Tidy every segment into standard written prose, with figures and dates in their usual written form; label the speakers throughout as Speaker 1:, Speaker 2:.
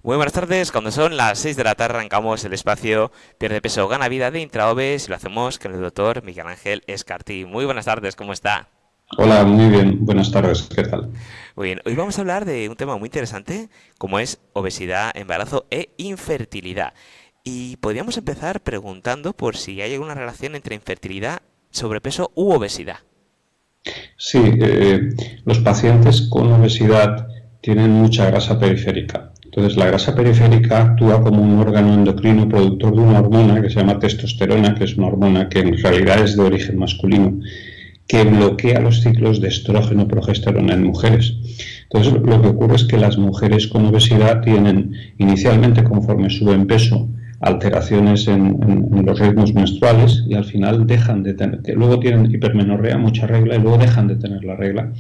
Speaker 1: Muy buenas tardes, cuando son las 6 de la tarde arrancamos el espacio Pierde peso, gana vida de Intraoves y lo hacemos con el doctor Miguel Ángel Escartí. Muy buenas tardes, ¿cómo está?
Speaker 2: Hola, muy bien. Buenas tardes. ¿Qué tal?
Speaker 1: Muy bien, hoy vamos a hablar de un tema muy interesante como es obesidad, embarazo e infertilidad. Y podríamos empezar preguntando por si hay alguna relación entre infertilidad, sobrepeso u obesidad.
Speaker 2: Sí, los pacientes con obesidad tienen mucha grasa periférica. Entonces, la grasa periférica actúa como un órgano endocrino productor de una hormona que se llama testosterona, que es una hormona que en realidad es de origen masculino, que bloquea los ciclos de estrógeno-progesterona en mujeres. Entonces, lo que ocurre es que las mujeres con obesidad tienen inicialmente, conforme suben peso, alteraciones en los ritmos menstruales y al final dejan de tener, que luego tienen hipermenorrea, mucha regla, y luego dejan de tener la regla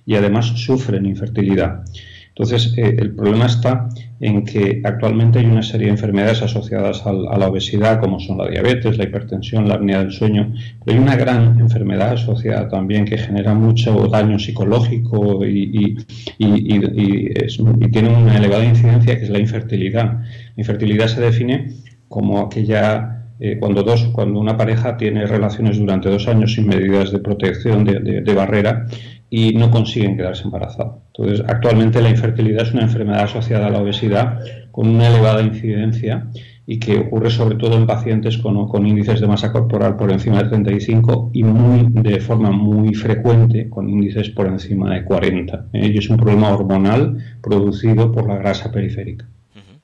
Speaker 2: y además sufren infertilidad. Entonces, el problema está en que actualmente hay una serie de enfermedades asociadas a la obesidad, como son la diabetes, la hipertensión, la apnea del sueño, pero hay una gran enfermedad asociada también que genera mucho daño psicológico y tiene una elevada incidencia, que es la infertilidad. La infertilidad se define como aquella cuando una pareja tiene relaciones durante 2 años sin medidas de protección de barrera y no consiguen quedarse embarazados. Entonces, actualmente la infertilidad es una enfermedad asociada a la obesidad con una elevada incidencia y que ocurre sobre todo en pacientes con índices de masa corporal por encima de 35 y de forma muy frecuente con índices por encima de 40. Y es un problema hormonal producido por la grasa periférica.
Speaker 1: Ujú.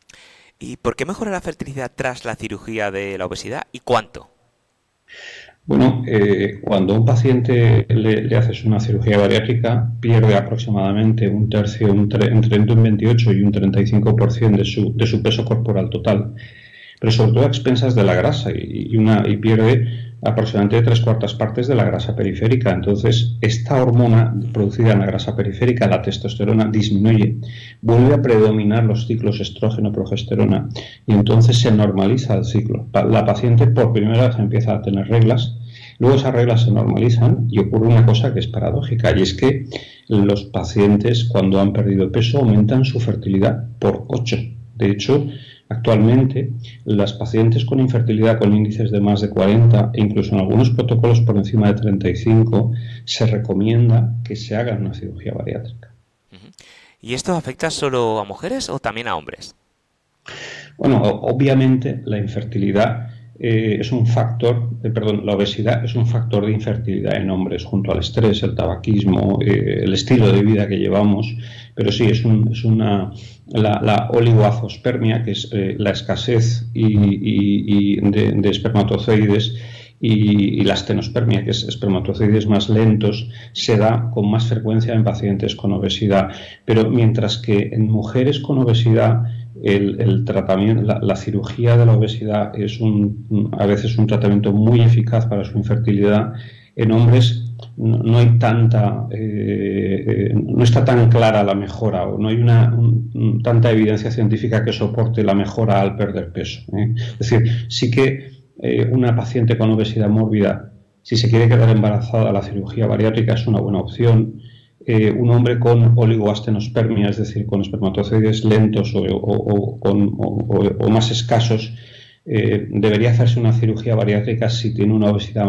Speaker 1: ¿Y por qué mejora la fertilidad tras la cirugía de la obesidad y cuánto?
Speaker 2: Bueno, cuando a un paciente le haces una cirugía bariátrica, pierde aproximadamente un tercio, entre un 28 y un 35% de su peso corporal total, pero sobre todo a expensas de la grasa y pierde aproximadamente 3/4 partes de la grasa periférica. Entonces, esta hormona producida en la grasa periférica, la testosterona, disminuye, vuelve a predominar los ciclos estrógeno-progesterona y entonces se normaliza el ciclo. La paciente por primera vez empieza a tener reglas. Luego esas reglas se normalizan y ocurre una cosa que es paradójica, y es que los pacientes cuando han perdido peso aumentan su fertilidad por 8. De hecho, actualmente las pacientes con infertilidad con índices de más de 40 e incluso en algunos protocolos por encima de 35 se recomienda que se haga una cirugía bariátrica.
Speaker 1: Ujú. ¿Y esto afecta solo a mujeres o también a hombres?
Speaker 2: Bueno, obviamente la infertilidad es un factor, perdón, la obesidad es un factor de infertilidad en hombres, junto al estrés, el tabaquismo, el estilo de vida que llevamos, pero sí, la oligoazospermia, que es la escasez de espermatozoides, y la astenospermia, que es espermatozoides más lentos, se da con más frecuencia en pacientes con obesidad. Pero mientras que en mujeres con obesidad el tratamiento, la cirugía de la obesidad es a veces un tratamiento muy eficaz para su infertilidad, en hombres no hay no está tan clara la mejora o no hay tanta evidencia científica que soporte la mejora al perder peso. Es decir, sí que una paciente con obesidad mórbida, si se quiere quedar embarazada, la cirugía bariátrica es una buena opción. Un hombre con oligoastenospermia, es decir, con espermatozoides lentos o más escasos, debería hacerse una cirugía bariátrica si tiene una obesidad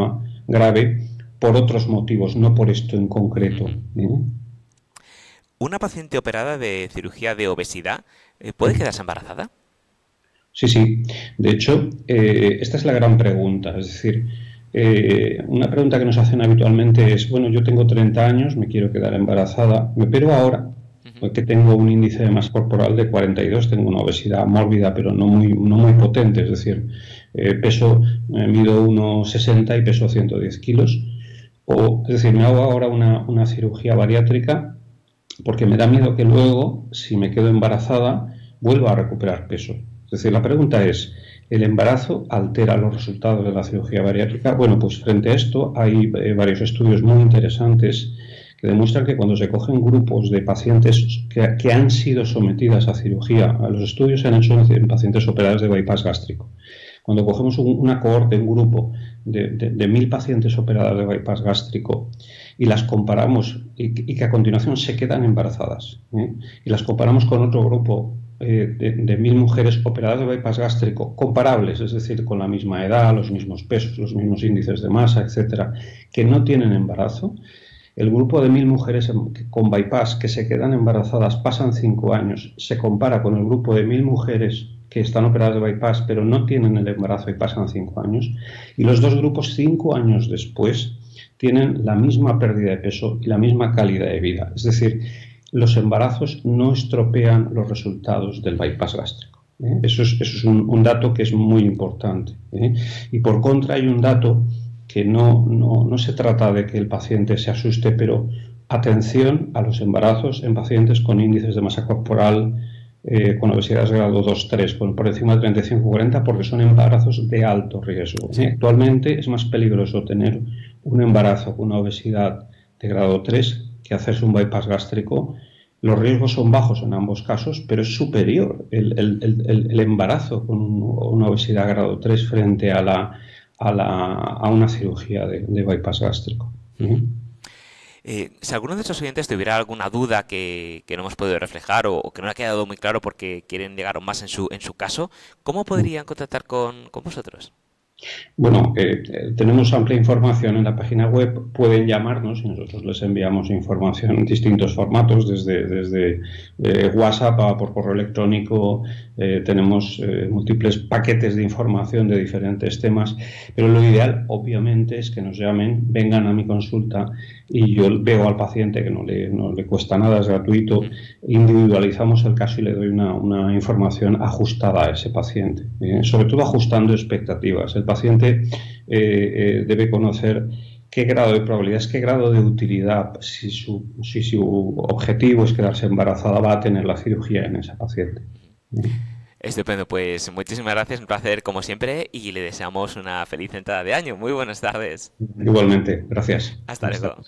Speaker 2: grave por otros motivos, no por esto en concreto.
Speaker 1: Ujú. ¿Una paciente operada de cirugía de obesidad puede quedarse embarazada?
Speaker 2: Sí, sí. De hecho, esta es la gran pregunta. Es decir, una pregunta que nos hacen habitualmente es, bueno, yo tengo 30 años, me quiero quedar embarazada, me opero ahora,
Speaker 1: Ujú.
Speaker 2: porque tengo un índice de masa corporal de 42, tengo una obesidad mórbida, pero no muy potente, es decir, mido 1,60 y peso 110 kilos. Es decir, me hago ahora una cirugía bariátrica porque me da miedo que luego, si me quedo embarazada, vuelva a recuperar peso. Es decir, la pregunta es, ¿el embarazo altera los resultados de la cirugía bariátrica? Bueno, pues frente a esto hay varios estudios muy interesantes que demuestran que cuando se cogen grupos de pacientes que han sido sometidas a cirugía, los estudios se han hecho en pacientes operados de bypass gástrico. Cuando cogemos una cohorte, un grupo de 1.000 pacientes operadas de bypass gástrico y las comparamos y que a continuación se quedan embarazadas, y las comparamos con otro grupo de 1.000 mujeres operadas de bypass gástrico comparables, es decir, con la misma edad, los mismos pesos, los mismos índices de masa, etcétera, que no tienen embarazo, el grupo de 1.000 mujeres con bypass que se quedan embarazadas pasan 5 años, se compara con el grupo de 1.000 mujeres que están operadas de bypass pero no tienen el embarazo y pasan 5 años, y los dos grupos 5 años después tienen la misma pérdida de peso y la misma calidad de vida. Es decir, los embarazos no estropean los resultados del bypass gástrico. Eso es un dato que es muy importante. Y por contra hay un dato que no se trata de que el paciente se asuste, pero atención a los embarazos en pacientes con índices de masa corporal con obesidad de grado 2-3, por encima de 35-40, porque son embarazos de alto riesgo. Actualmente es más peligroso tener un embarazo con una obesidad de grado 3 que hacerse un bypass gástrico. Los riesgos son bajos en ambos casos, pero es superior el embarazo con una obesidad de grado 3 frente a una cirugía de bypass gástrico.
Speaker 1: Si alguno de esos oyentes tuviera alguna duda que no hemos podido reflejar o que no ha quedado muy claro porque quieren llegar más en su caso, ¿cómo podrían contactar con vosotros?
Speaker 2: Bueno, tenemos amplia información en la página web, pueden llamarnos y nosotros les enviamos información en distintos formatos, desde WhatsApp a por correo electrónico, tenemos múltiples paquetes de información de diferentes temas, pero lo ideal obviamente es que nos llamen, vengan a mi consulta y yo veo al paciente que no le cuesta nada, es gratuito, individualizamos el caso y le doy una información ajustada a ese paciente, sobre todo ajustando expectativas. El paciente debe conocer qué grado de probabilidades, qué grado de utilidad, si su objetivo es quedarse embarazada, va a tener la cirugía en esa paciente.
Speaker 1: Estupendo, pues muchísimas gracias, un placer como siempre y le deseamos una feliz entrada de año. Muy buenas tardes.
Speaker 2: Igualmente, gracias.
Speaker 1: Hasta luego.